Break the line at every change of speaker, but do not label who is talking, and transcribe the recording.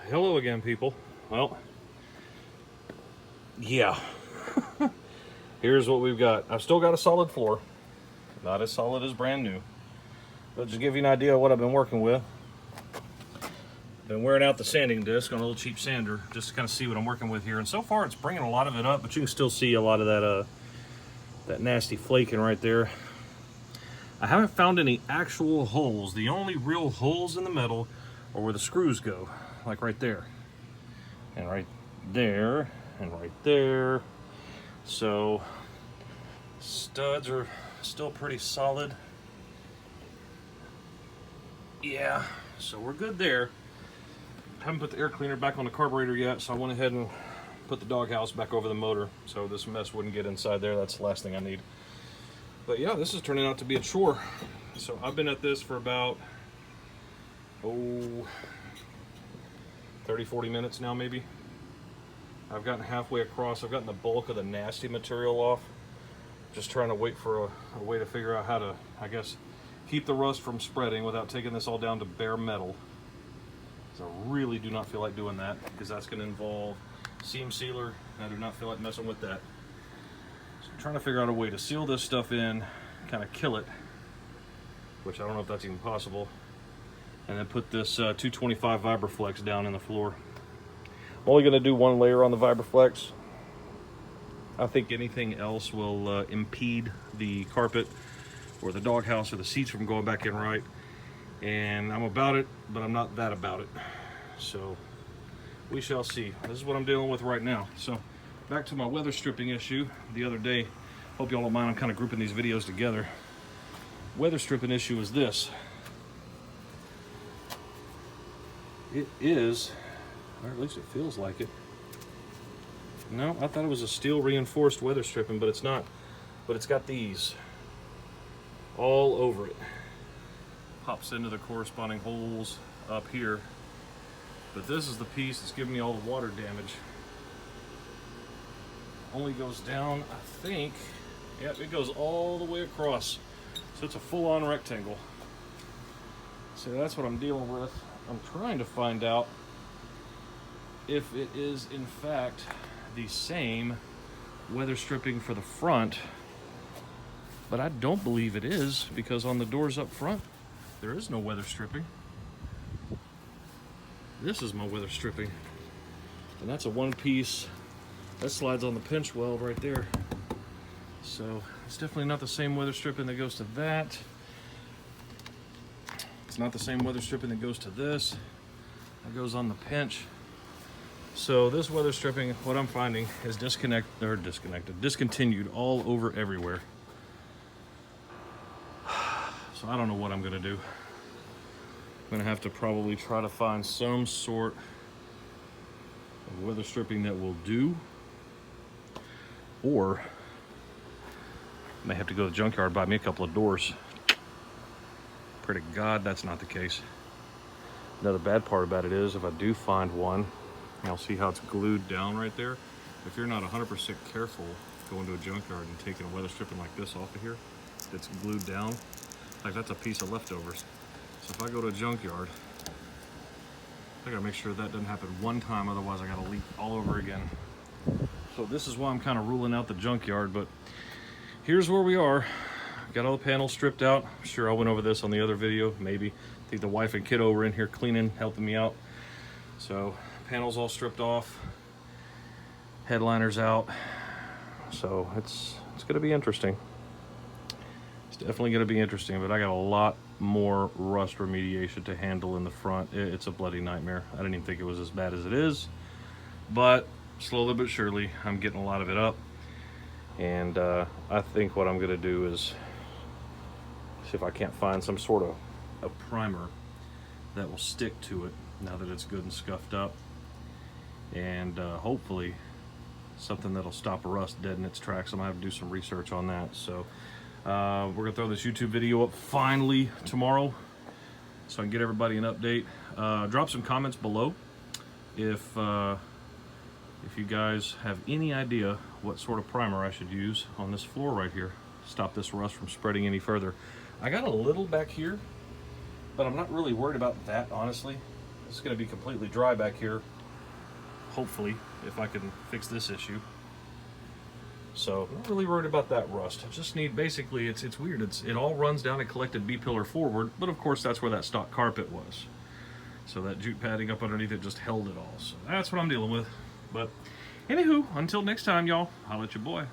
Hello again, people. Well, yeah. Here's what we've got. I've still got a solid floor. Not as solid as brand new. But just give you an idea of what I've been working with. Been wearing out the sanding disc on a little cheap sander just to kind of see what I'm working with here. And so far it's bringing a lot of it up, but you can still see a lot of that nasty flaking right there. I haven't found any actual holes. The only real holes in the metal are where the screws go, like right there. And right there, and right there. So, studs are still pretty solid. Yeah, so we're good there. Haven't put the air cleaner back on the carburetor yet, so I went ahead and put the doghouse back over the motor so this mess wouldn't get inside there. That's the last thing I need. But yeah, this is turning out to be a chore. So I've been at this for about 30, 40 minutes now maybe. I've gotten halfway across. I've gotten the bulk of the nasty material off. Just trying to wait for a way to figure out how to, I guess, keep the rust from spreading without taking this all down to bare metal. So I really do not feel like doing that because that's going to involve seam sealer. I do not feel like messing with that. So I'm trying to figure out a way to seal this stuff in, kind of kill it, which I don't know if that's even possible, and then put this 225 Vibraflex down in the floor. I'm only going to do one layer on the Vibraflex. I think anything else will impede the carpet or the doghouse or the seats from going back in right. And I'm about it, but I'm not that about it. So we shall see. This is what I'm dealing with right now. So back to my weather stripping issue the other day. Hope y'all don't mind, I'm kind of grouping these videos together. Weather stripping issue is this. It is, or at least it feels like it. No, I thought it was a steel reinforced weather stripping, but it's not. But it's got these all over it. Pops into the corresponding holes up here. But this is the piece that's giving me all the water damage. Only goes down, I think, yep, it goes all the way across. So it's a full-on rectangle. So that's what I'm dealing with. I'm trying to find out if it is in fact the same weather stripping for the front, but I don't believe it is because on the doors up front there is no weather stripping. This is my weather stripping, and that's a one piece that slides on the pinch weld right there. So it's definitely not the same weather stripping that goes to that. It's not the same weather stripping that goes to this. That goes on the pinch. So this weather stripping, what I'm finding, is discontinued all over everywhere. So I don't know what I'm gonna do. I'm gonna have to probably try to find some sort of weather stripping that will do, or I may have to go to the junkyard, buy me a couple of doors. Pray to God that's not the case. Another bad part about it is if I do find one, you'll see how it's glued down right there. If you're not 100% careful going to a junkyard and taking a weather stripping like this off of here, that's glued down, like that's a piece of leftovers. So if I go to a junkyard, I gotta make sure that doesn't happen one time, otherwise I gotta leak all over again. So this is why I'm kind of ruling out the junkyard, but here's where we are. Got all the panels stripped out. I'm sure I went over this on the other video, maybe. I think the wife and kiddo were in here cleaning, helping me out. So panels all stripped off, headliners out. So it's gonna be interesting. It's definitely gonna be interesting, but I got a lot more rust remediation to handle in the front. It's a bloody nightmare. I didn't even think it was as bad as it is, but slowly but surely I'm getting a lot of it up. And I think what I'm gonna do is see if I can't find some sort of a primer that will stick to it now that it's good and scuffed up, and hopefully something that'll stop rust dead in its tracks. I'm gonna have to do some research on that. So we're gonna throw this YouTube video up finally tomorrow so I can get everybody an update. Drop some comments below if you guys have any idea what sort of primer I should use on this floor right here to stop this rust from spreading any further. I got a little back here, but I'm not really worried about that, honestly. It's going to be completely dry back here, hopefully, if I can fix this issue. So I'm not really worried about that rust. I just need, basically, it's weird. It all runs down a collected B-pillar forward, but of course that's where that stock carpet was. So that jute padding up underneath it just held it all. So that's what I'm dealing with. But anywho, until next time, y'all, holla at your boy.